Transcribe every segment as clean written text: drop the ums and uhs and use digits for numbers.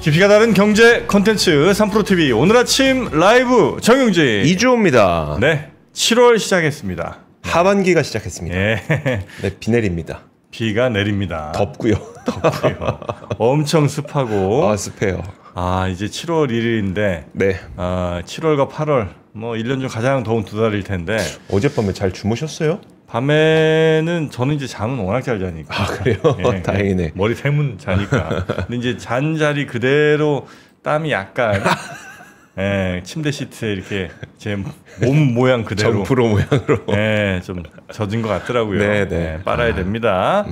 깊이가 다른 경제 콘텐츠 3프로TV 오늘 아침 라이브 정용진 이주호입니다. 네, 7월 시작했습니다. 하반기가 시작했습니다. 네, 네, 비 내립니다. 비가 내립니다. 덥고요. 엄청 습하고. 아, 습해요. 아, 이제 7월 1일인데 네. 7월과 8월 뭐 1년 중 가장 더운 두 달일 텐데 어젯밤에 잘 주무셨어요? 밤에는 저는 이제 잠은 워낙 잘 자니까. 아, 그래요? 예, 다행이네. 머리 세문 자니까. 근데 이제 잔 자리 그대로 땀이 약간 침대 시트에 이렇게 제 몸 모양 그대로 정프로 모양으로. 좀 젖은 것 같더라고요. 네. 빨아야 됩니다.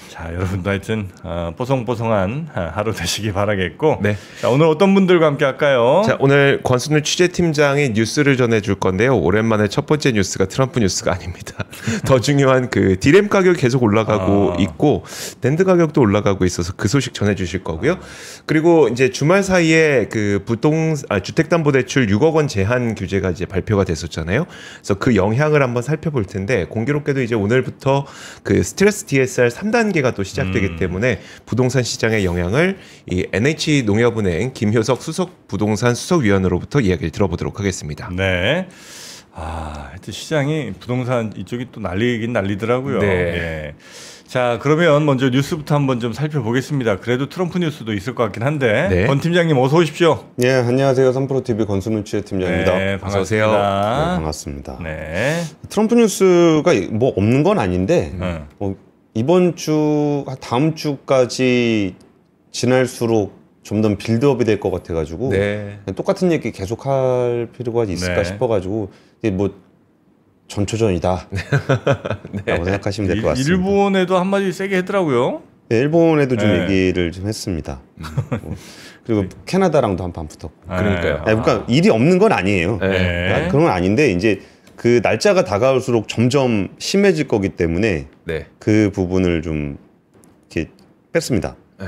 자, 여러분도 하여튼 뽀송뽀송한 하루 되시기 바라겠고. 네. 자, 오늘 어떤 분들과 함께 할까요? 자, 오늘 권순일 취재팀장이 뉴스를 전해줄 건데요. 오랜만에 첫 번째 뉴스가 트럼프 뉴스가 아닙니다. 더 중요한 그 디램 가격이 계속 올라가고 있고 랜드 가격도 올라가고 있어서 그 소식 전해주실 거고요. 그리고 이제 주말 사이에 그 주택담보대출 6억 원 제한 규제가 이제 발표가 됐었잖아요. 그래서 그 영향을 한번 살펴볼 텐데 공교롭게도 이제 오늘부터 그 스트레스 DSR 3단계가 또 시작되기 때문에 부동산 시장의 영향을 이 NH농협은행 김효석 수석 부동산 수석위원으로부터 이야기를 들어보도록 하겠습니다. 네. 하여튼 시장이 부동산 이쪽이 또 난리긴 난리더라고요. 네. 예. 자, 그러면 먼저 뉴스부터 한번 좀 살펴보겠습니다. 그래도 트럼프 뉴스도 있을 것 같긴 한데. 네. 권 팀장님 어서 오십시오. 네, 안녕하세요. 3프로TV 권순일 취재팀장입니다. 네, 반갑습니다. 네, 반갑습니다. 네. 트럼프 뉴스가 뭐 없는 건 아닌데 이번 주, 다음 주까지 지날수록 좀 더 빌드업이 될 것 같아가지고 네. 똑같은 얘기 계속할 필요가 있을까 싶어가지고 뭐 전초전이다 라고 생각하시면 될 것 같습니다. 일본에도 한마디 세게 했더라고요. 네, 일본에도 좀 얘기를 좀 했습니다. 그리고 캐나다랑도 한판 붙었고. 그러니까요. 그러니까 일이 없는 건 아니에요. 네. 그런 건 아닌데 이제 그 날짜가 다가올수록 점점 심해질 거기 때문에 네. 그 부분을 좀 이렇게 뺐습니다. 네.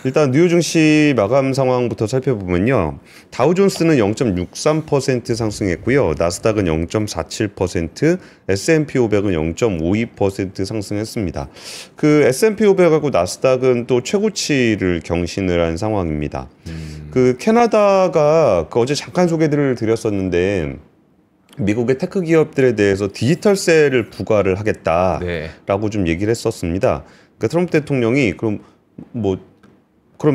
일단 뉴욕 증시 마감 상황부터 살펴보면요. 다우존스는 0.63% 상승했고요. 나스닥은 0.47%, S&P 500은 0.52% 상승했습니다. 그 S&P 500하고 나스닥은 또 최고치를 경신을 한 상황입니다. 그 캐나다가 어제 잠깐 소개를 드렸었는데 미국의 테크 기업들에 대해서 디지털세를 부과를 하겠다라고 좀 얘기를 했었습니다. 그러니까 트럼프 대통령이 그럼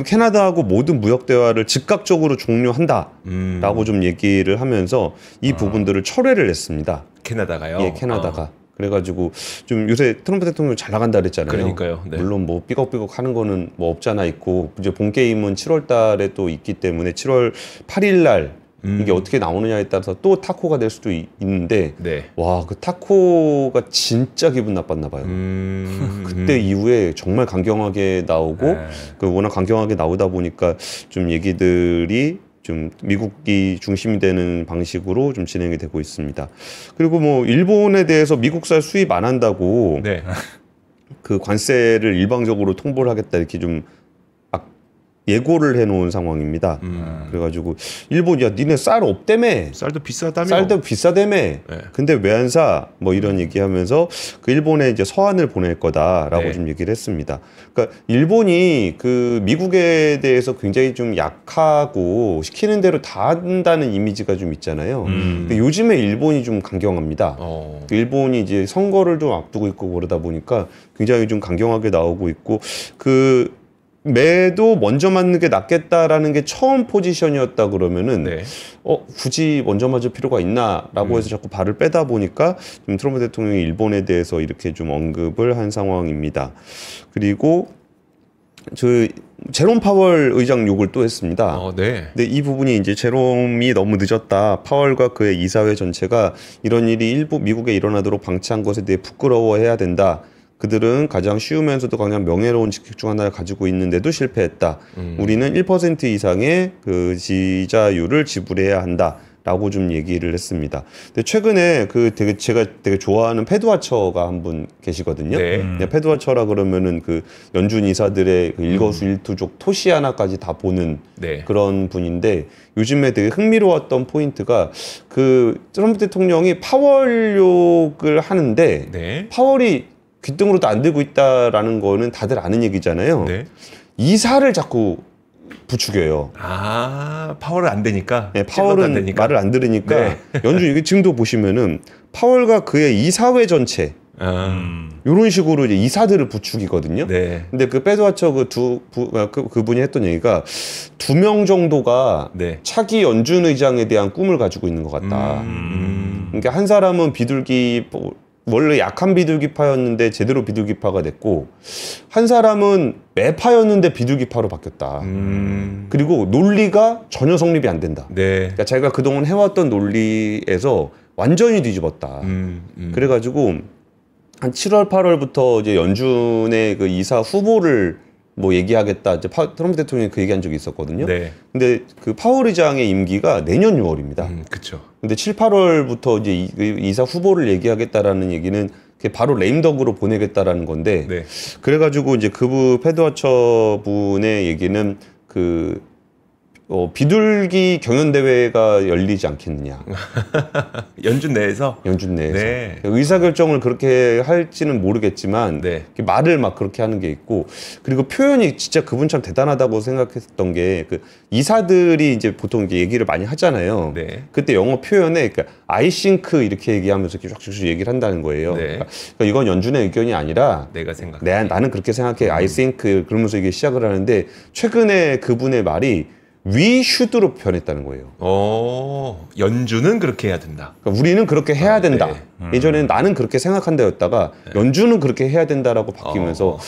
캐나다하고 모든 무역 대화를 즉각적으로 종료한다라고 좀 얘기를 하면서 이 부분들을 철회를 했습니다. 캐나다가요? 예, 캐나다가. 그래가지고 좀 요새 트럼프 대통령 잘 나간다 그랬잖아요. 그러니까요. 네. 물론 뭐 삐걱삐걱 하는 거는 뭐 없잖아 있고 이제 본 게임은 7월 달에 또 있기 때문에 7월 8일 날 이게 어떻게 나오느냐에 따라서 또 타코가 될 수도 있는데 네. 와, 그 타코가 진짜 기분 나빴나 봐요. 그때 이후에 정말 강경하게 나오고 그 워낙 강경하게 나오다 보니까 좀 얘기들이 좀 미국이 중심이 되는 방식으로 좀 진행이 되고 있습니다. 그리고 뭐 일본에 대해서 미국산 수입 안 한다고 네. 그 관세를 일방적으로 통보를 하겠다 이렇게 좀 예고를 해놓은 상황입니다. 그래가지고 일본 야 니네 쌀 없다며. 쌀도 비싸다며. 쌀도 비싸다며. 네. 근데 왜 안 사? 뭐 이런 얘기하면서 그 일본에 이제 서한을 보낼 거다라고 네. 좀 얘기를 했습니다. 그러니까 일본이 그 미국에 대해서 굉장히 좀 약하고 시키는 대로 다 한다는 이미지가 좀 있잖아요. 근데 요즘에 일본이 좀 강경합니다. 일본이 이제 선거를 좀 앞두고 있고 그러다 보니까 굉장히 좀 강경하게 나오고 있고 매도 먼저 맞는 게 낫겠다라는 게 처음 포지션이었다 그러면은 네. 굳이 먼저 맞을 필요가 있나라고 해서 자꾸 발을 빼다 보니까 좀 트럼프 대통령이 일본에 대해서 이렇게 좀 언급을 한 상황입니다. 그리고 제롬 파월 의장 욕을 또 했습니다. 네. 근데 이 부분이 이제 제롬이 너무 늦었다. 파월과 그의 이사회 전체가 이런 일이 미국에 일어나도록 방치한 것에 대해 부끄러워해야 된다. 그들은 가장 쉬우면서도 가장 명예로운 직책 중 하나를 가지고 있는데도 실패했다. 우리는 1% 이상의 그 지자율을 지불해야 한다라고 좀 얘기를 했습니다. 근데 최근에 제가 되게 좋아하는 패드와처가 한 분 계시거든요. 네. 패드와처라 그러면은 그 연준 이사들의 그 일거수일투족 토시 하나까지 다 보는 네. 그런 분인데 요즘에 되게 흥미로웠던 포인트가 그 트럼프 대통령이 파월 욕을 하는데 네. 파월이 귓등으로도 안 들고 있다라는 거는 다들 아는 얘기잖아요. 네. 이사를 자꾸 부추겨요. 아, 파월은 안 되니까. 네, 파월은 안 되니까. 말을 안 들으니까 네. 연준 이게 지금도 보시면은 파월과 그의 이사회 전체 이런 식으로 이제 이사들을 부추기거든요. 네. 근데 그 페드와처 그분이 했던 얘기가 2명 정도가 네. 차기 연준 의장에 대한 꿈을 가지고 있는 것 같다. 그러니까 한 사람은 비둘기 원래 약한 비둘기파였는데 제대로 비둘기파가 됐고 한 사람은 매파였는데 비둘기파로 바뀌었다. 그리고 논리가 전혀 성립이 안 된다. 네. 그러니까 자기가 그동안 해왔던 논리에서 완전히 뒤집었다. 그래가지고 한 7월, 8월부터 이제 연준의 그 이사 후보를 뭐 얘기하겠다. 이제 트럼프 대통령이 그 얘기한 적이 있었거든요. 네. 근데 그 파월 의장의 임기가 내년 6월입니다. 그렇죠. 근데 7, 8월부터 이제 이사 후보를 얘기하겠다라는 얘기는 바로 레임덕으로 보내겠다라는 건데 네. 그래가지고 이제 그 페드와처 분의 얘기는 비둘기 경연 대회가 열리지 않겠느냐. 연준 내에서. 연준 내에서 네. 의사 결정을 그렇게 할지는 모르겠지만 네. 말을 막 그렇게 하는 게 있고 그리고 표현이 진짜 그분 참 대단하다고 생각했던 게 그 이사들이 이제 보통 이제 얘기를 많이 하잖아요. 네. 그때 영어 표현에 그러니까 I think 이렇게 얘기하면서 이렇게 쫙쫙 얘기를 한다는 거예요. 네. 그러니까 이건 연준의 의견이 아니라 내가 생각해. 나는 그렇게 생각해. I think 그러면서 이게 시작을 하는데 최근에 그분의 말이 We should로 변했다는 거예요. 연준은 그렇게 해야 된다. 그러니까 우리는 그렇게 해야 된다. 네. 예전에는 나는 그렇게 생각한다였다가 연준은 그렇게 해야 된다라고 바뀌면서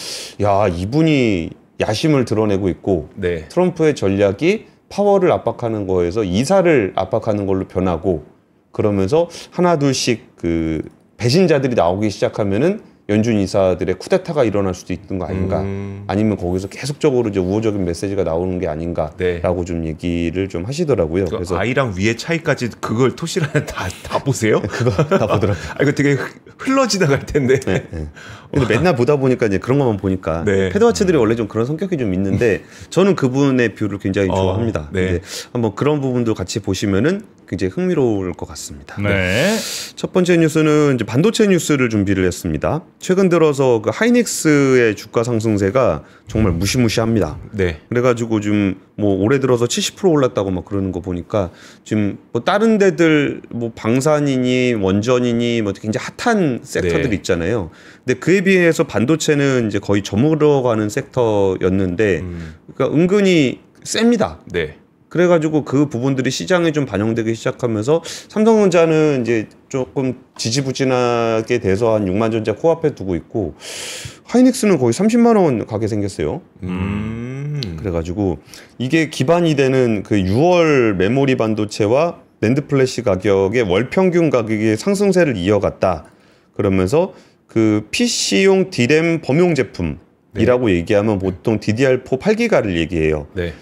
야 이분이 야심을 드러내고 있고 네. 트럼프의 전략이 파월을 압박하는 거에서 이사를 압박하는 걸로 변하고 그러면서 하나 둘씩 그 배신자들이 나오기 시작하면은 연준 이사들의 쿠데타가 일어날 수도 있는 거 아닌가? 아니면 거기서 계속적으로 이제 우호적인 메시지가 나오는 게 아닌가라고 네. 좀 얘기를 좀 하시더라고요. 그래서 아이랑 위의 차이까지 그걸 토시라는 다 보세요? 그거 다 보더라고요. 이거 되게 흘러 지나갈 텐데. 네, 네. 근데 맨날 보다 보니까 이제 그런 것만 보니까 네. 패드와치들이 원래 좀 그런 성격이 좀 있는데 저는 그분의 뷰를 굉장히 좋아합니다. 네. 근데 한번 그런 부분도 같이 보시면은 굉장히 흥미로울 것 같습니다. 네. 첫 번째 뉴스는 이제 반도체 뉴스를 준비를 했습니다. 최근 들어서 그 하이닉스의 주가 상승세가 정말 무시무시합니다. 네. 그래가지고 좀 뭐 올해 들어서 70% 올랐다고 막 그러는 거 보니까 지금 뭐 다른 데들 뭐 방산이니 원전이니 뭐 굉장히 핫한 섹터들이 네. 있잖아요. 근데 그에 비해서 반도체는 이제 거의 저물어가는 섹터였는데 그러니까 은근히 셉니다. 네. 그래가지고 그 부분들이 시장에 좀 반영되기 시작하면서 삼성전자는 이제 조금 지지부진하게 돼서 한 6만 전자 코앞에 두고 있고 하이닉스는 거의 30만 원 가게 생겼어요. 그래가지고 이게 기반이 되는 그 6월 메모리 반도체와 낸드 플래시 가격의 월 평균 가격의 상승세를 이어갔다. 그러면서 그 PC용 D램 범용 제품이라고 얘기하면 보통 DDR4 8기가를 얘기해요. 네.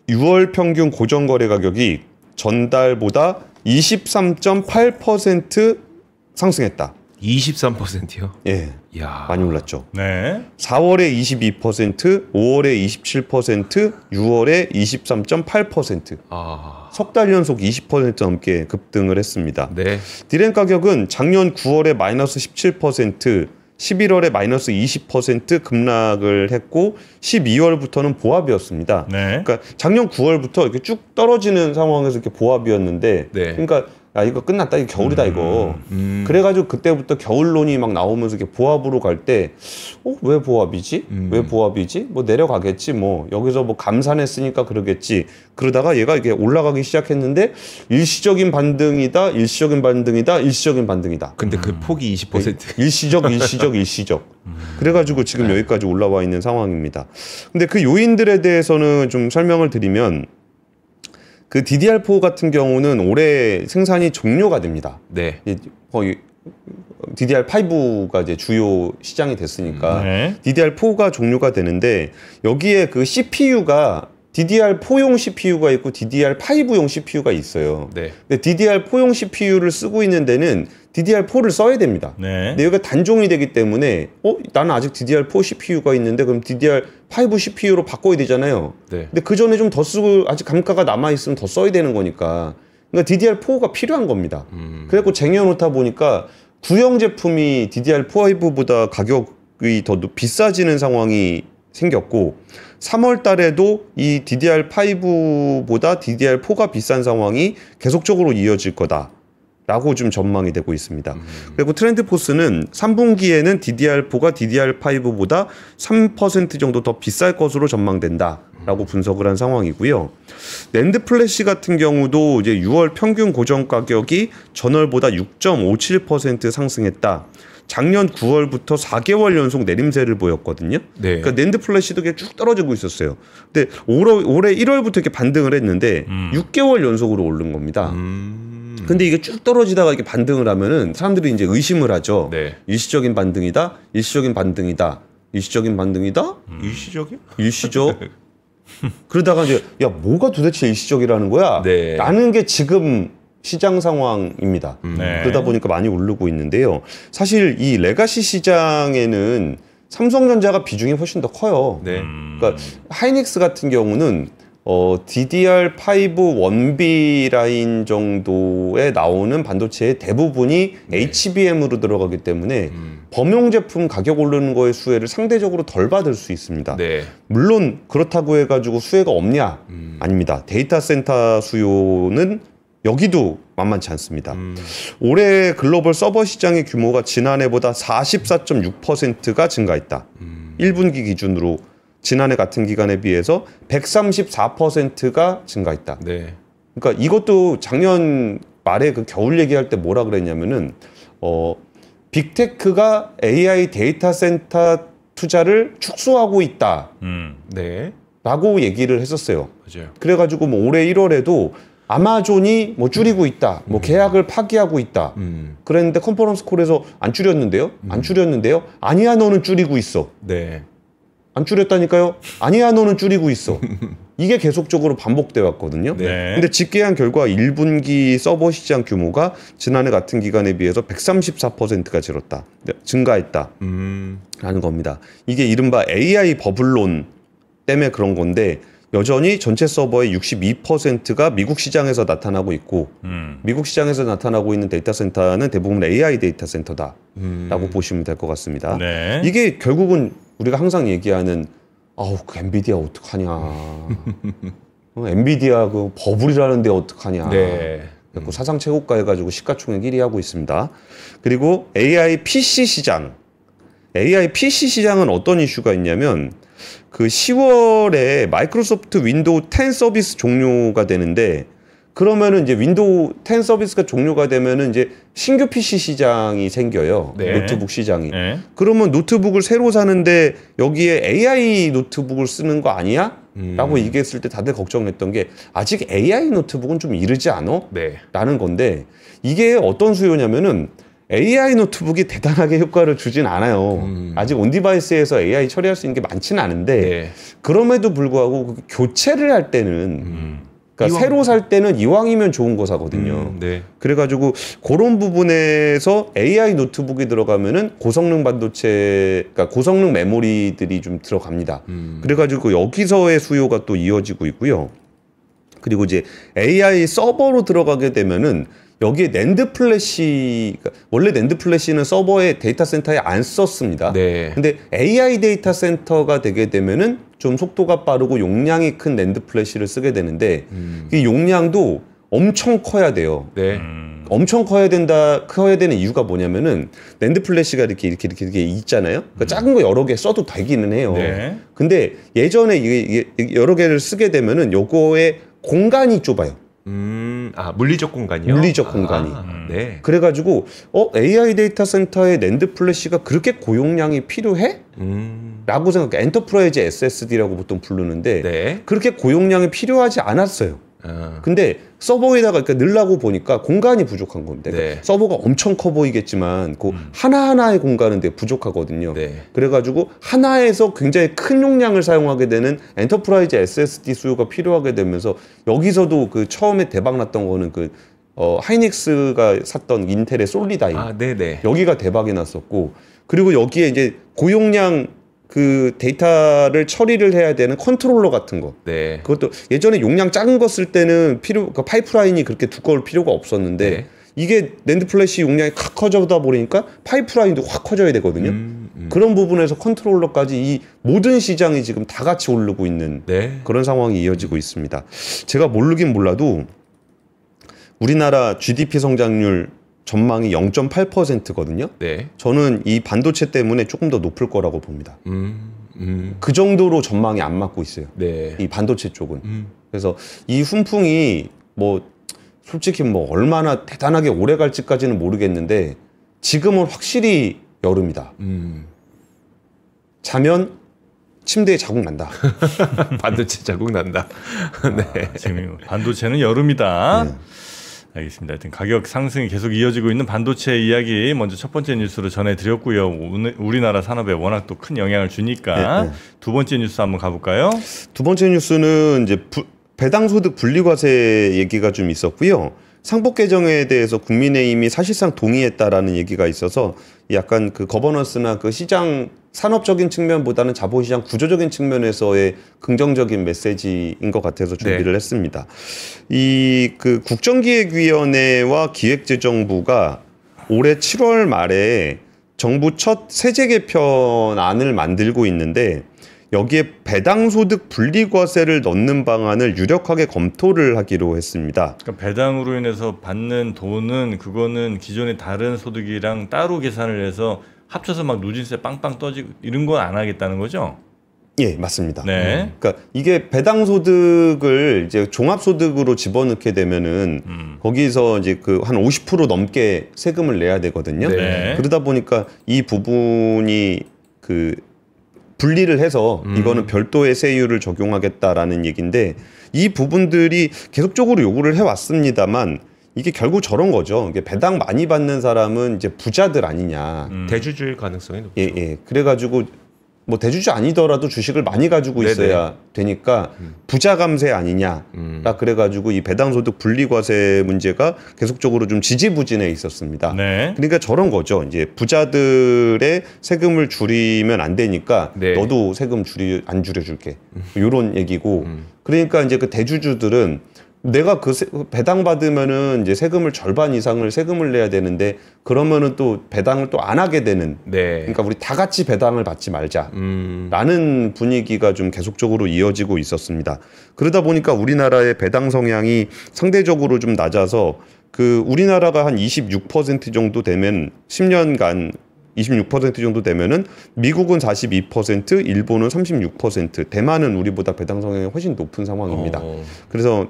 6월 평균 고정 거래 가격이 전달보다 23.8% 상승했다. 23%요? 예. 이야. 많이 올랐죠. 네. 4월에 22%, 5월에 27%, 6월에 23.8%. 석 달 연속 20% 넘게 급등을 했습니다. 네. 디램 가격은 작년 9월에 마이너스 17%, 11월에 마이너스 20% 급락을 했고 12월부터는 보합이었습니다. 네. 그러니까 작년 9월부터 이렇게 쭉 떨어지는 상황에서 이렇게 보합이었는데, 네. 그러니까 야 이거 끝났다, 이거 겨울이다 이거. 그래가지고 그때부터 겨울론이 막 나오면서 이렇게 보합으로 갈 때, 왜 보합이지? 왜 보합이지? 뭐 내려가겠지, 뭐 여기서 뭐 감산했으니까 그러겠지. 그러다가 얘가 이게 올라가기 시작했는데 일시적인 반등이다, 일시적인 반등이다, 일시적인 반등이다. 근데 그 폭이 20%. 일시적. 그래가지고 지금 여기까지 올라와 있는 상황입니다. 근데 그 요인들에 대해서는 좀 설명을 드리면, 그 DDR4 같은 경우는 올해 생산이 종료가 됩니다. 네. 거의 DDR5가 이제 주요 시장이 됐으니까 네. DDR4가 종료가 되는데 여기에 그 CPU가 DDR4용 CPU가 있고 DDR5용 CPU가 있어요. 네. 근데 DDR4용 CPU를 쓰고 있는 데는 DDR4를 써야 됩니다. 네. 근데 여기가 단종이 되기 때문에 나는 아직 DDR4 CPU가 있는데 그럼 DDR5 CPU로 바꿔야 되잖아요. 네. 근데 그 전에 좀 더 쓰고 아직 감가가 남아 있으면 더 써야 되는 거니까. 그러니까 DDR4가 필요한 겁니다. 그래갖고 쟁여놓다 보니까 구형 제품이 DDR5보다 가격이 더 비싸지는 상황이 생겼고 3월 달에도 이 DDR5보다 DDR4가 비싼 상황이 계속적으로 이어질 거다라고 좀 전망이 되고 있습니다. 그리고 트렌드포스는 3분기에는 DDR4가 DDR5보다 3% 정도 더 비쌀 것으로 전망된다라고 분석을 한 상황이고요. 낸드 플래시 같은 경우도 이제 6월 평균 고정 가격이 전월보다 6.57% 상승했다. 작년 9월부터 4개월 연속 내림세를 보였거든요. 네. 그러니까 낸드 플래시도 그냥 쭉 떨어지고 있었어요. 근데 올해 1월부터 이렇게 반등을 했는데 6개월 연속으로 오른 겁니다. 근데 이게 쭉 떨어지다가 이렇게 반등을 하면은 사람들이 이제 의심을 하죠. 네. 일시적인 반등이다. 일시적인 반등이다. 일시적인 반등이다. 일시적이요? 일시적. 그러다가 이제 야 뭐가 도대체 일시적이라는 거야? 네. 라는 게 지금 시장 상황입니다. 네. 그러다 보니까 많이 오르고 있는데요. 사실 이 레가시 시장에는 삼성전자가 비중이 훨씬 더 커요. 네. 그러니까 하이닉스 같은 경우는 DDR5 원비 라인 정도에 나오는 반도체의 대부분이 HBM으로 들어가기 때문에 범용 제품 가격 오르는 거의 수혜를 상대적으로 덜 받을 수 있습니다. 네. 물론 그렇다고 해가지고 수혜가 없냐? 아닙니다. 데이터 센터 수요는 여기도 만만치 않습니다. 올해 글로벌 서버 시장의 규모가 지난해보다 44.6%가 증가했다. 1분기 기준으로 지난해 같은 기간에 비해서 134%가 증가했다. 네. 그러니까 이것도 작년 말에 그 겨울 얘기할 때 뭐라 그랬냐면은 빅테크가 AI 데이터 센터 투자를 축소하고 있다라고 네. 얘기를 했었어요. 맞아요. 그래가지고 뭐 올해 1월에도 아마존이 뭐 줄이고 있다, 뭐 계약을 파기하고 있다. 그랬는데 컨퍼런스 콜에서 안 줄였는데요? 안 줄였는데요? 아니야, 너는 줄이고 있어. 네. 안 줄였다니까요? 아니야, 너는 줄이고 있어. 이게 계속적으로 반복돼 왔거든요. 네. 근데 집계한 결과 1분기 서버 시장 규모가 지난해 같은 기간에 비해서 134%가 증가했다. 라는 겁니다. 이게 이른바 AI 버블론 때문에 그런 건데 여전히 전체 서버의 62%가 미국 시장에서 나타나고 있고 미국 시장에서 나타나고 있는 데이터 센터는 대부분 AI 데이터 센터다라고 보시면 될 것 같습니다. 네. 이게 결국은 우리가 항상 얘기하는 그 엔비디아 어떡하냐. 엔비디아 그 버블이라는데 어떡하냐. 네. 그래서 사상 최고가 해가지고 시가총액 1위 하고 있습니다. 그리고 AI PC 시장. AI PC 시장은 어떤 이슈가 있냐면 그 10월에 마이크로소프트 윈도우 10 서비스 종료가 되는데 그러면은 이제 윈도우 10 서비스가 종료가 되면은 이제 신규 PC 시장이 생겨요. 네. 노트북 시장이. 네. 그러면 노트북을 새로 사는데 여기에 AI 노트북을 쓰는 거 아니야? 라고 얘기했을 때 다들 걱정했던 게 아직 AI 노트북은 좀 이르지 않아? 네. 라는 건데 이게 어떤 수요냐면은 AI 노트북이 대단하게 효과를 주진 않아요. 아직 온디바이스에서 AI 처리할 수 있는 게 많지는 않은데 네. 그럼에도 불구하고 교체를 할 때는 그러니까 이왕. 새로 살 때는 이왕이면 좋은 거 사거든요. 네. 그래가지고 그런 부분에서 AI 노트북이 들어가면은 고성능 반도체, 그러니까 고성능 메모리들이 좀 들어갑니다. 그래가지고 여기서의 수요가 또 이어지고 있고요. 그리고 이제 AI 서버로 들어가게 되면은 여기에 낸드 플래시, 원래 낸드 플래시는 서버에 데이터 센터에 안 썼습니다. 네. 근데 AI 데이터 센터가 되게 되면은 좀 속도가 빠르고 용량이 큰 낸드 플래시를 쓰게 되는데 이 용량도 엄청 커야 돼요. 네. 엄청 커야 되는 이유가 뭐냐면은 낸드 플래시가 이렇게 있잖아요. 그러니까 작은 거 여러 개 써도 되기는 해요. 네. 근데 예전에 이게 여러 개를 쓰게 되면은 요거의 공간이 좁아요. 물리적 공간이요? 물리적 공간이. 네. 그래가지고 AI 데이터 센터의 낸드 플래시가 그렇게 고용량이 필요해? 라고 생각해. 엔터프라이즈 SSD라고 보통 부르는데 네. 그렇게 고용량이 필요하지 않았어요. 근데 서버에다가 넣으려고 보니까 공간이 부족한 건데 네. 서버가 엄청 커 보이겠지만 그 하나하나의 공간은 되게 부족하거든요. 네. 그래가지고 하나에서 굉장히 큰 용량을 사용하게 되는 엔터프라이즈 SSD 수요가 필요하게 되면서 여기서도 그 처음에 대박 났던 거는 그 하이닉스가 샀던 인텔의 솔리다임 네네. 여기가 대박이 났었고 그리고 여기에 이제 고용량 그 데이터를 처리를 해야 되는 컨트롤러 같은 거. 네. 그것도 예전에 용량 작은 거 쓸 때는 그 파이프라인이 그렇게 두꺼울 필요가 없었는데 네. 이게 낸드 플래시 용량이 확 커져다 보니까 파이프라인도 확 커져야 되거든요. 그런 부분에서 컨트롤러까지 이 모든 시장이 지금 다 같이 오르고 있는 네. 그런 상황이 이어지고 있습니다. 제가 모르긴 몰라도 우리나라 GDP 성장률 전망이 0.8%거든요. 네. 저는 이 반도체 때문에 조금 더 높을 거라고 봅니다. 그 정도로 전망이 안 맞고 있어요. 네. 이 반도체 쪽은. 그래서 이 훈풍이 뭐 솔직히 뭐 얼마나 대단하게 오래 갈지까지는 모르겠는데 지금은 확실히 여름이다. 자면 침대에 자국 난다. 반도체 자국 난다. 네. 지금 반도체는 여름이다. 네. 알겠습니다. 하여튼 가격 상승이 계속 이어지고 있는 반도체 이야기 먼저 첫 번째 뉴스로 전해드렸고요. 우리나라 산업에 워낙 또 큰 영향을 주니까 네. 두 번째 뉴스 한번 가볼까요? 두 번째 뉴스는 이제 배당소득 분리과세 얘기가 좀 있었고요. 상법 개정에 대해서 국민의힘이 사실상 동의했다라는 얘기가 있어서 약간 그 거버넌스나 그 시장 산업적인 측면보다는 자본시장 구조적인 측면에서의 긍정적인 메시지인 것 같아서 준비를 네. 했습니다. 이 그 국정기획위원회와 기획재정부가 올해 7월 말에 정부 첫 세제 개편안을 만들고 있는데 여기에 배당소득 분리과세를 넣는 방안을 유력하게 검토를 하기로 했습니다. 그러니까 배당으로 인해서 받는 돈은 그거는 기존의 다른 소득이랑 따로 계산을 해서 합쳐서 막 누진세 빵빵 떠지고 이런 건 안 하겠다는 거죠? 예, 맞습니다. 네. 그러니까 이게 배당소득을 이제 종합소득으로 집어넣게 되면은 거기서 이제 그 한 50% 넘게 세금을 내야 되거든요. 네. 그러다 보니까 이 부분이 그 분리를 해서 이거는 별도의 세율을 적용하겠다라는 얘기인데 이 부분들이 계속적으로 요구를 해왔습니다만 이게 결국 저런 거죠. 이게 배당 많이 받는 사람은 이제 부자들 아니냐. 대주주일 가능성이 높죠. 예, 예. 그래가지고 뭐 대주주 아니더라도 주식을 많이 가지고 있어야 되니까 부자 감세 아니냐. 딱 그래가지고 이 배당소득 분리과세 문제가 계속적으로 좀 지지부진해 있었습니다. 네. 그러니까 저런 거죠. 이제 부자들의 세금을 줄이면 안 되니까 네. 너도 세금 안 줄여줄게. 이런 얘기고. 그러니까 이제 그 대주주들은 내가 그 배당 받으면은 이제 세금을 절반 이상을 세금을 내야 되는데 그러면은 또 배당을 또 안 하게 되는. 네. 그러니까 우리 다 같이 배당을 받지 말자라는 분위기가 좀 계속적으로 이어지고 있었습니다. 그러다 보니까 우리나라의 배당 성향이 상대적으로 좀 낮아서 그 우리나라가 한 26% 정도 되면 10년간 26% 정도 되면은 미국은 42%, 일본은 36%, 대만은 우리보다 배당 성향이 훨씬 높은 상황입니다. 그래서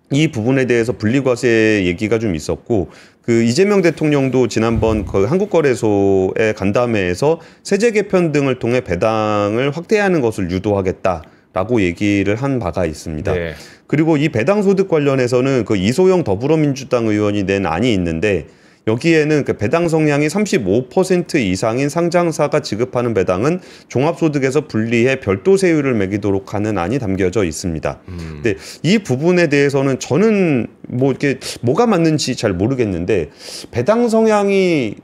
이 부분에 대해서 분리과세 얘기가 좀 있었고 그 이재명 대통령도 지난번 그 한국거래소의 간담회에서 세제 개편 등을 통해 배당을 확대하는 것을 유도하겠다라고 얘기를 한 바가 있습니다. 네. 그리고 이 배당소득 관련해서는 그 이소영 더불어민주당 의원이 낸 안이 있는데 여기에는 그 배당 성향이 35% 이상인 상장사가 지급하는 배당은 종합소득에서 분리해 별도 세율을 매기도록 하는 안이 담겨져 있습니다. 근데 이 부분에 대해서는 저는 뭐 이렇게 뭐가 맞는지 잘 모르겠는데 배당 성향이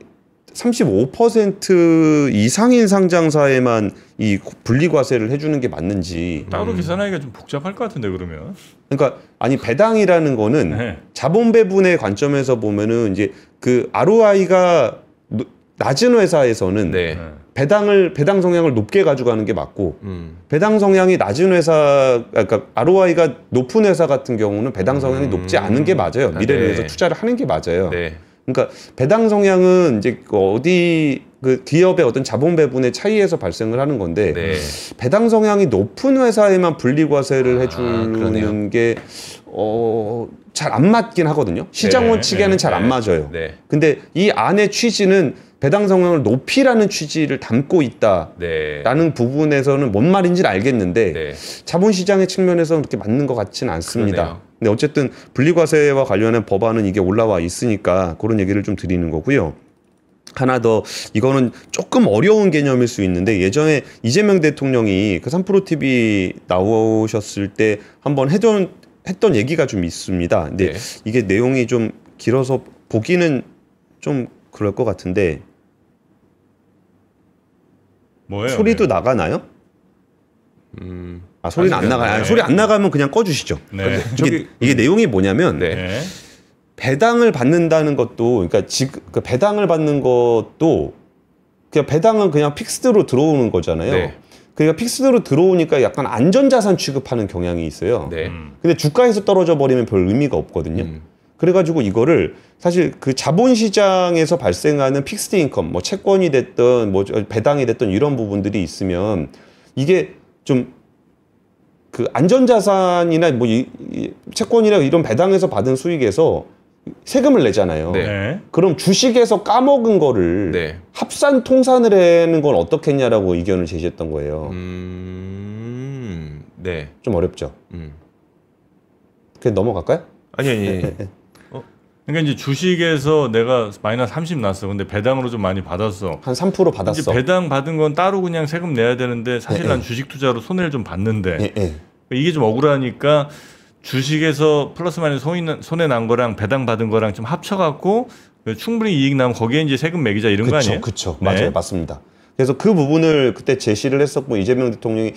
35% 이상인 상장사에만 이 분리과세를 해주는 게 맞는지 따로 계산하기가 좀 복잡할 것 같은데 그러면. 그러니까 아니 배당이라는 거는 네. 자본 배분의 관점에서 보면은 이제 그 ROI가 낮은 회사에서는 네. 배당 성향을 높게 가져가는 게 맞고 배당 성향이 낮은 회사 그러니까 ROI가 높은 회사 같은 경우는 배당 성향이 높지 않은 게 맞아요. 미래를 네. 위해서 투자를 하는 게 맞아요. 네. 그러니까 배당 성향은 이제 어디 그 기업의 어떤 자본 배분의 차이에서 발생을 하는 건데 네. 배당 성향이 높은 회사에만 분리과세를 해주는 그러네요. 게 잘 안 맞긴 하거든요. 시장 네, 원칙에는 네, 잘 안 네. 맞아요. 네. 근데 이 안의 취지는 배당 성향을 높이라는 취지를 담고 있다라는 네. 부분에서는 뭔 말인지는 알겠는데 네. 자본시장의 측면에서는 그렇게 맞는 것 같지는 않습니다. 그러네요. 근데 어쨌든 분리과세와 관련한 법안은 이게 올라와 있으니까 그런 얘기를 좀 드리는 거고요. 하나 더 이거는 조금 어려운 개념일 수 있는데 예전에 이재명 대통령이 그 3프로TV 나오셨을 때 한번 했던 얘기가 좀 있습니다. 근데 네. 이게 내용이 좀 길어서 보기는 좀 그럴 것 같은데 뭐예요? 소리도 나가나요? 아 소리는 안 아직은 나가요. 아니, 네. 소리 안 나가면 그냥 꺼주시죠. 네. 이게 내용이 뭐냐면 네. 네. 배당을 받는다는 것도 그러니까 지금 그 배당을 받는 것도 그냥 배당은 그냥 픽스드로 들어오는 거잖아요. 네. 그러니까 픽스드로 들어오니까 약간 안전자산 취급하는 경향이 있어요. 네. 근데 주가에서 떨어져 버리면 별 의미가 없거든요. 그래가지고 이거를 사실 그 자본시장에서 발생하는 픽스드 인컴, 뭐 채권이 됐든 뭐 배당이 됐든 이런 부분들이 있으면 이게 좀 그 안전자산이나 뭐 채권이나 이런 배당에서 받은 수익에서 세금을 내잖아요. 네. 네. 그럼 주식에서 까먹은 거를 네. 합산 통산을 하는 건 어떻겠냐라고 의견을 제시했던 거예요. 네. 좀 어렵죠. 그냥 넘어갈까요? 아니. 그러니까 이제 주식에서 내가 마이너스 30 났어. 근데 배당으로 좀 많이 받았어. 한 3% 받았어. 이제 배당 받은 건 따로 그냥 세금 내야 되는데 사실 네, 난 네. 주식 투자로 손해를 좀 봤는데 예. 이게 좀 억울하니까 주식에서 플러스 마이너스 손해 난 거랑 배당 받은 거랑 좀 합쳐갖고 충분히 이익 나면 거기에 이제 세금 매기자 이런 거 아니에요? 그렇죠. 네. 맞아요. 맞습니다. 그래서 그 부분을 그때 제시를 했었고 이재명 대통령이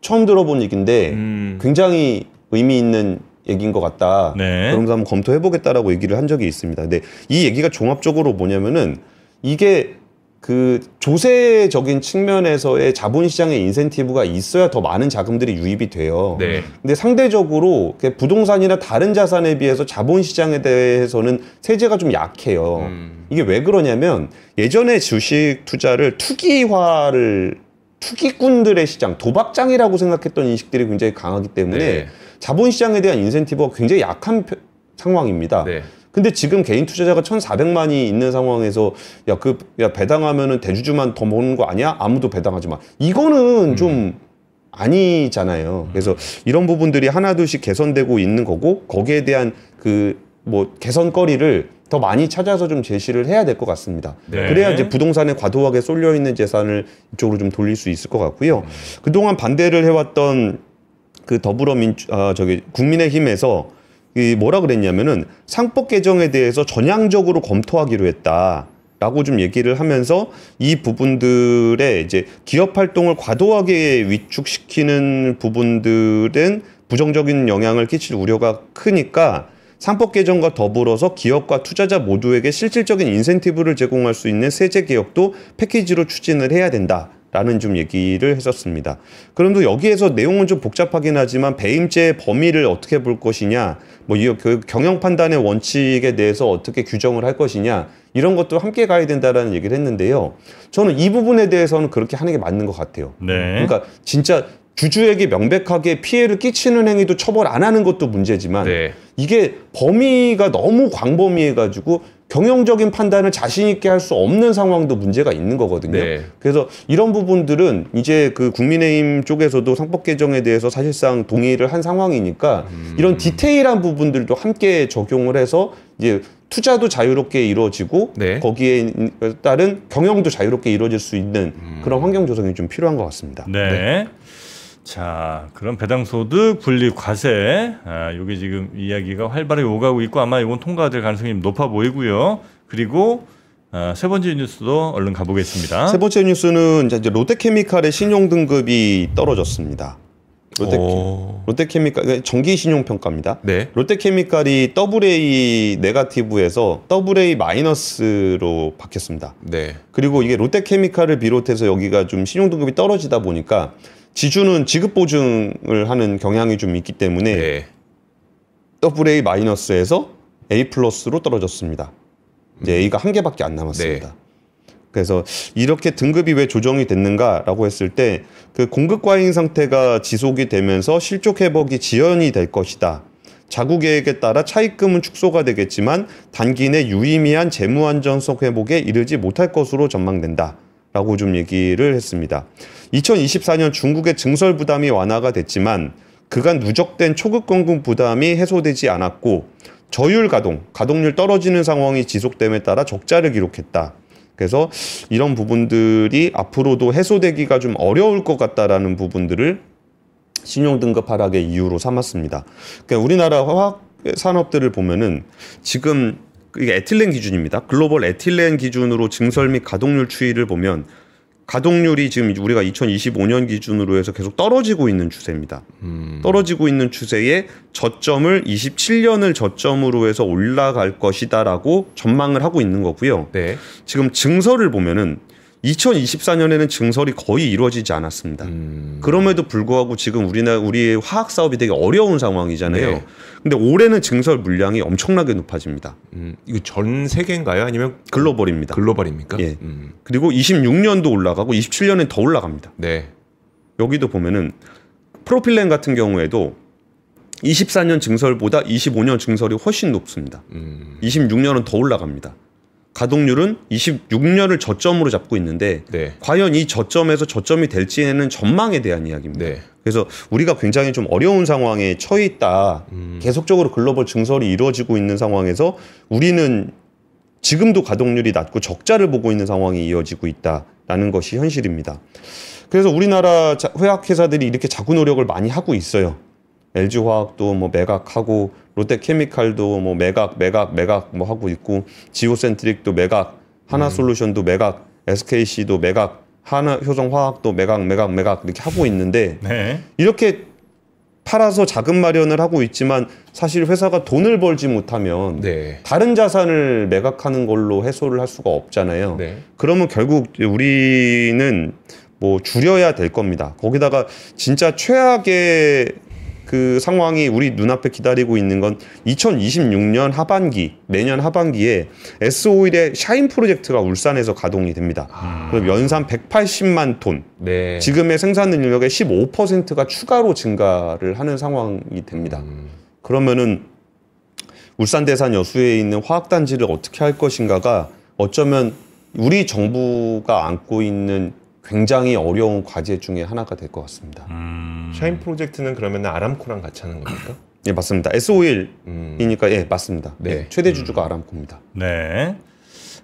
처음 들어본 얘기인데 굉장히 의미 있는 얘기인 것 같다. 네. 그러면서 한번 검토해보겠다라고 얘기를 한 적이 있습니다. 근데 이 얘기가 종합적으로 뭐냐면은 이게 그 조세적인 측면에서의 자본시장의 인센티브가 있어야 더 많은 자금들이 유입이 돼요. 네. 근데 상대적으로 부동산이나 다른 자산에 비해서 자본시장에 대해서는 세제가 좀 약해요. 이게 왜 그러냐면 예전에 주식 투자를 투기꾼들의 시장, 도박장이라고 생각했던 인식들이 굉장히 강하기 때문에 네. 자본시장에 대한 인센티브가 굉장히 약한 상황입니다. 네. 근데 지금 개인 투자자가 1,400만이 있는 상황에서 야 배당하면은 대주주만 더 먹는 거 아니야? 아무도 배당하지 마. 이거는 좀 아니잖아요. 그래서 이런 부분들이 하나둘씩 개선되고 있는 거고 거기에 대한 뭐 개선거리를 더 많이 찾아서 좀 제시를 해야 될 것 같습니다. 네. 그래야 이제 부동산에 과도하게 쏠려 있는 재산을 이쪽으로 좀 돌릴 수 있을 것 같고요. 그동안 반대를 해왔던 그 국민의힘에서 뭐라 그랬냐면은 상법 개정에 대해서 전향적으로 검토하기로 했다라고 좀 얘기를 하면서 이 부분들의 이제 기업 활동을 과도하게 위축시키는 부분들은 부정적인 영향을 끼칠 우려가 크니까 상법 개정과 더불어서 기업과 투자자 모두에게 실질적인 인센티브를 제공할 수 있는 세제 개혁도 패키지로 추진을 해야 된다라는 좀 얘기를 했었습니다. 그런데 여기에서 내용은 좀 복잡하긴 하지만 배임죄의 범위를 어떻게 볼 것이냐, 뭐 이 경영 판단의 원칙에 대해서 어떻게 규정을 할 것이냐 이런 것도 함께 가야 된다라는 얘기를 했는데요. 저는 이 부분에 대해서는 그렇게 하는 게 맞는 것 같아요. 네. 그러니까 진짜 주주에게 명백하게 피해를 끼치는 행위도 처벌 안 하는 것도 문제지만 네. 이게 범위가 너무 광범위해가지고 경영적인 판단을 자신 있게 할 수 없는 상황도 문제가 있는 거거든요. 네. 그래서 이런 부분들은 이제 그 국민의힘 쪽에서도 상법 개정에 대해서 사실상 동의를 한 상황이니까 이런 디테일한 부분들도 함께 적용을 해서 이제 투자도 자유롭게 이루어지고 네. 거기에 따른 경영도 자유롭게 이루어질 수 있는 그런 환경 조성이 좀 필요한 것 같습니다. 네. 자, 그럼 배당소득 분리 과세, 이게 지금 이야기가 활발하게 오가고 있고 아마 이건 통과될 가능성이 높아 보이고요. 그리고 세 번째 뉴스도 얼른 가보겠습니다. 세 번째 뉴스는 이제 롯데케미칼의 신용 등급이 떨어졌습니다. 롯데케미칼 정기 신용 평가입니다. 네. 롯데케미칼이 AA 네거티브에서 AA 마이너스로 바뀌었습니다. 네. 그리고 이게 롯데케미칼을 비롯해서 여기가 좀 신용 등급이 떨어지다 보니까 지주는 지급 보증을 하는 경향이 좀 있기 때문에 네. AA 마이너스에서 A 플러스로 떨어졌습니다. 이제 A가 한 개밖에 안 남았습니다. 네. 그래서 이렇게 등급이 왜 조정이 됐는가라고 했을 때 그 공급 과잉 상태가 지속이 되면서 실적 회복이 지연이 될 것이다. 자구 계획에 따라 차입금은 축소가 되겠지만 단기 내 유의미한 재무 안정성 회복에 이르지 못할 것으로 전망된다. 라고 좀 얘기를 했습니다. 2024년 중국의 증설 부담이 완화가 됐지만 그간 누적된 초급 공급 부담이 해소되지 않았고 저율 가동률 떨어지는 상황이 지속됨에 따라 적자를 기록했다. 그래서 이런 부분들이 앞으로도 해소되기가 좀 어려울 것 같다라는 부분들을 신용등급 하락의 이유로 삼았습니다. 그러니까 우리나라 화학 산업들을 보면은 지금 이게 에틸렌 기준입니다. 글로벌 에틸렌 기준으로 증설 및 가동률 추이를 보면 가동률이 지금 우리가 2025년 기준으로 해서 계속 떨어지고 있는 추세입니다. 떨어지고 있는 추세에 저점을 27년을 저점으로 해서 올라갈 것이다라고 전망을 하고 있는 거고요. 네. 지금 증설을 보면은 2024년에는 증설이 거의 이루어지지 않았습니다. 그럼에도 불구하고 지금 우리의 화학 사업이 되게 어려운 상황이잖아요. 네. 근데 올해는 증설 물량이 엄청나게 높아집니다. 이거 전 세계인가요? 아니면 글로벌입니다. 글로벌입니까? 예. 그리고 26년도 올라가고 27년엔 더 올라갑니다. 네. 여기도 보면은 프로필렌 같은 경우에도 24년 증설보다 25년 증설이 훨씬 높습니다. 26년은 더 올라갑니다. 가동률은 26년을 저점으로 잡고 있는데 네. 과연 이 저점에서 저점이 될지에는 전망에 대한 이야기입니다. 네. 그래서 우리가 굉장히 좀 어려운 상황에 처해 있다. 계속적으로 글로벌 증설이 이루어지고 있는 상황에서 우리는 지금도 가동률이 낮고 적자를 보고 있는 상황이 이어지고 있다라는 것이 현실입니다. 그래서 우리나라 회학회사들이 이렇게 자구 노력을 많이 하고 있어요. LG화학도 뭐 매각하고 롯데케미칼도 뭐 매각 뭐 하고 있고 지오센트릭도 매각, 하나솔루션도 매각, SKC도 매각, 하나효성화학도 매각 이렇게 하고 있는데 네. 이렇게 팔아서 자금 마련을 하고 있지만 사실 회사가 돈을 벌지 못하면 네. 다른 자산을 매각하는 걸로 해소를 할 수가 없잖아요. 네. 그러면 결국 우리는 뭐 줄여야 될 겁니다. 거기다가 진짜 최악의 그 상황이 우리 눈앞에 기다리고 있는 건 2026년 하반기, 내년 하반기에 S-오일의 샤인 프로젝트가 울산에서 가동이 됩니다. 그럼 연산 180만 톤, 네. 지금의 생산 능력의 15%가 추가로 증가를 하는 상황이 됩니다. 그러면은 울산 대산 여수에 있는 화학단지를 어떻게 할 것인가가 어쩌면 우리 정부가 안고 있는 굉장히 어려운 과제 중에 하나가 될 것 같습니다. 샤인 프로젝트는 그러면 아람코랑 같이 하는 겁니까? 예, 맞습니다. S-오일이니까 예, 맞습니다. 네. 예, 최대 주주가 아람코입니다. 네.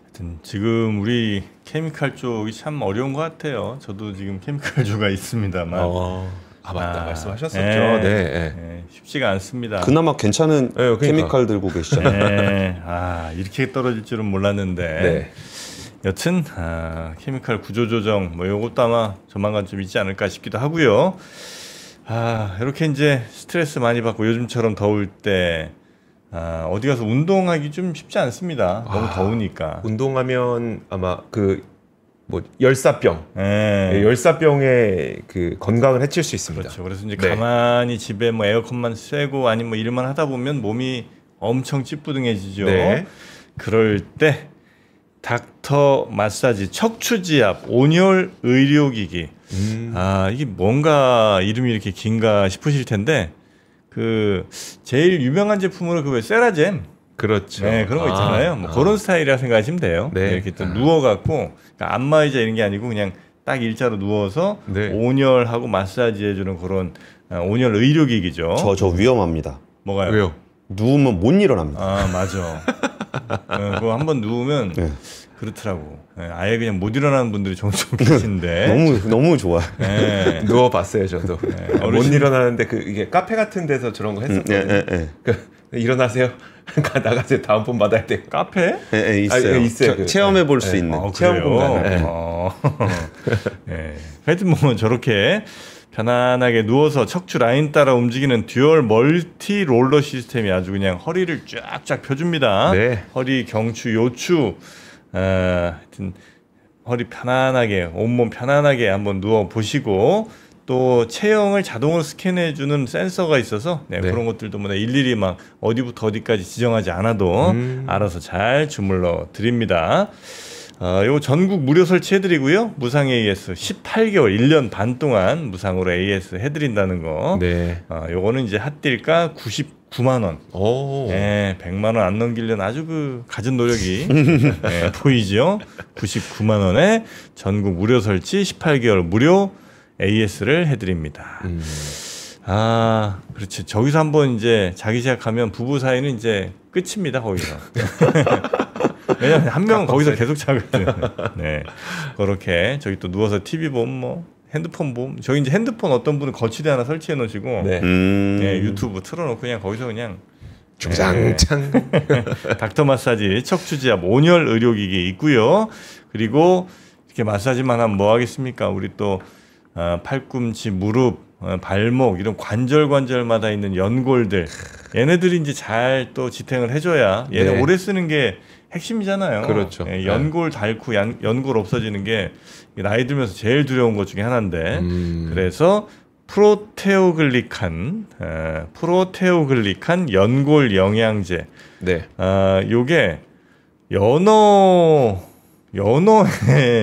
하여튼 지금 우리 케미칼 쪽이 참 어려운 것 같아요. 저도 지금 케미칼주가 있습니다만. 맞다. 말씀하셨었죠. 네. 네. 쉽지가 않습니다. 그나마 괜찮은 그러니까. 케미칼 들고 계시잖아요. 네. 이렇게 떨어질 줄은 몰랐는데. 네. 여튼 케미칼 구조조정 뭐 요것도 아마 조만간 좀 있지 않을까 싶기도 하고요. 이렇게 이제 스트레스 많이 받고 요즘처럼 더울 때 어디 가서 운동하기 좀 쉽지 않습니다. 너무 더우니까. 운동하면 아마 뭐 열사병, 네. 열사병의 그 건강을 해칠 수 있습니다. 그렇죠. 그래서 이제 네. 가만히 집에 뭐 에어컨만 쐬고 아니면 뭐 일만 하다 보면 몸이 엄청 찌뿌둥해지죠. 네. 그럴 때 닥터 마사지 척추지압 온열 의료기기. 이게 뭔가 이름이 이렇게 긴가 싶으실 텐데 그 제일 유명한 제품으로 그 왜 세라젬. 그렇죠. 네, 그런 거 있잖아요. 뭐 그런 스타일이라 생각하시면 돼요. 네. 이렇게 또 누워갖고 그러니까 안마의자 이런 게 아니고 그냥 딱 일자로 누워서 네. 온열하고 마사지 해주는 그런 온열 의료기기죠. 저 위험합니다. 뭐가요? 왜요? 누우면 못 일어납니다. 맞아. 그거 한번 누우면 네. 그렇더라고. 아예 그냥 못 일어나는 분들이 종종 계신데. 너무 좋아. 네. 누워봤어요, 저도. 못 어르신- 일어나는데 이게 카페 같은 데서 저런 거 했었거든요. 일어나세요. 나가세요. 다음 번 받아야 돼. 카페? 있어요. 있어요. 체험해 볼 수 네. 있는. 체험 공간. 네. 네. 하여튼 뭐 저렇게 편안하게 누워서 척추 라인 따라 움직이는 듀얼 멀티 롤러 시스템이 아주 그냥 허리를 쫙쫙 펴줍니다. 네. 허리, 경추, 요추, 하여튼 허리 편안하게 온몸 편안하게 한번 누워 보시고 또 체형을 자동으로 스캔해주는 센서가 있어서 네. 그런 것들도 뭐 일일이 막 어디부터 어디까지 지정하지 않아도 알아서 잘 주물러 드립니다. 요거 전국 무료 설치해드리고요. 무상 AS 18개월, 1년 반 동안 무상으로 AS 해드린다는 거. 네. 요거는 이제 핫딜가 99만 원. 오. 네, 100만 원 안 넘기려는 아주 갖은 노력이 보이죠. 99만 원에 전국 무료 설치 18개월 무료 AS를 해드립니다. 그렇지. 저기서 한번 이제 자기 시작하면 부부 사이는 이제 끝입니다. 거기서. 왜냐면 한 명은 거기서 계속 자거든요. 네, 그렇게 저기 또 누워서 TV 보면 뭐 핸드폰 보면 저기 이제 핸드폰 어떤 분은 거치대 하나 설치해 놓으시고 네. 네, 유튜브 틀어놓고 그냥 거기서 그냥 주장창. 닥터 마사지 척추지압 온열 의료기기 있고요. 그리고 이렇게 마사지만 하면 뭐 하겠습니까? 우리 또 팔꿈치, 무릎, 발목 이런 관절마다 있는 연골들 얘네들이 이제 잘 또 지탱을 해줘야 얘네 네. 오래 쓰는 게 핵심이잖아요. 그렇죠. 예, 연골 닳고 연골 없어지는 게 나이 들면서 제일 두려운 것 중에 하나인데 그래서 프로테오글리칸 연골 영양제. 네. 요게 연어에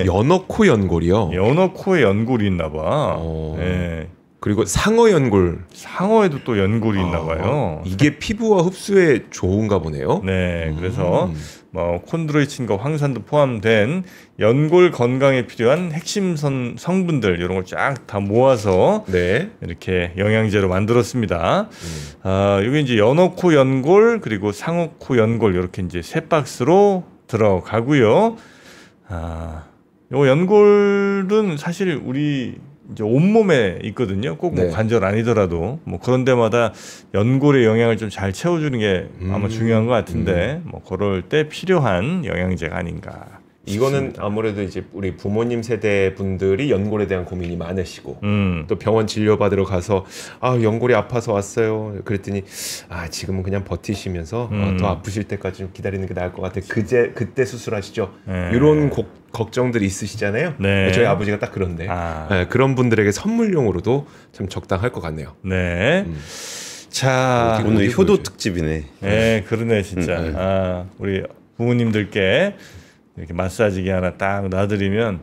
연어코 연골이요. 연어코에 연골이 있나 봐. 어. 예. 그리고 상어 연골. 상어에도 또 연골이 있나 봐요. 이게 피부와 흡수에 좋은가 보네요. 네, 그래서 뭐 콘드로이친과 황산도 포함된 연골 건강에 필요한 핵심 성분들 이런 걸 쫙 다 모아서 네. 이렇게 영양제로 만들었습니다. 이게 이제 연어코 연골 그리고 상어코 연골 이렇게 이제 세 박스로 들어가고요. 요 연골은 사실 우리 이제 온몸에 있거든요. 꼭 뭐 네. 관절 아니더라도 뭐 그런 데마다 연골의 영양을 좀 잘 채워주는 게 아마 중요한 것 같은데 뭐 그럴 때 필요한 영양제가 아닌가. 이거는 아무래도 이제 우리 부모님 세대 분들이 연골에 대한 고민이 많으시고 또 병원 진료받으러 가서 연골이 아파서 왔어요. 그랬더니 지금은 그냥 버티시면서 더 아프실 때까지 좀 기다리는 게 나을 것 같아요. 그때 수술하시죠. 네. 이런 걱정들이 있으시잖아요. 네. 저희 아버지가 딱 그런데 네, 그런 분들에게 선물용으로도 참 적당할 것 같네요. 네. 자, 오늘 어디 효도 보여줘요? 특집이네. 네, 그러네 진짜. 우리 부모님들께 이렇게 마사지기 하나 딱 놔드리면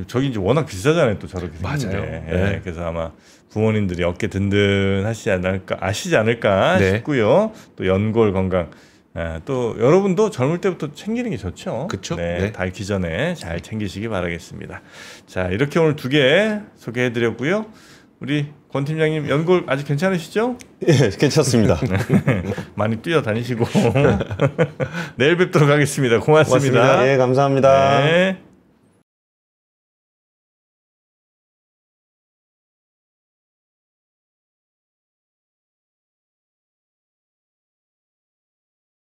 저기 이제 워낙 비싸잖아요 또 저렇게 생긴 게. 맞아요. 예, 네. 그래서 아마 부모님들이 어깨 든든하시지 않을까 네. 싶고요. 또 연골 건강. 또 여러분도 젊을 때부터 챙기는 게 좋죠. 그쵸? 네, 네. 닳기 전에 잘 챙기시기 바라겠습니다. 자, 이렇게 오늘 2개 소개해드렸고요. 우리 권 팀장님 연골 아직 괜찮으시죠? 예, 괜찮습니다. 많이 뛰어다니시고 내일 뵙도록 하겠습니다. 고맙습니다. 예, 감사합니다. 네.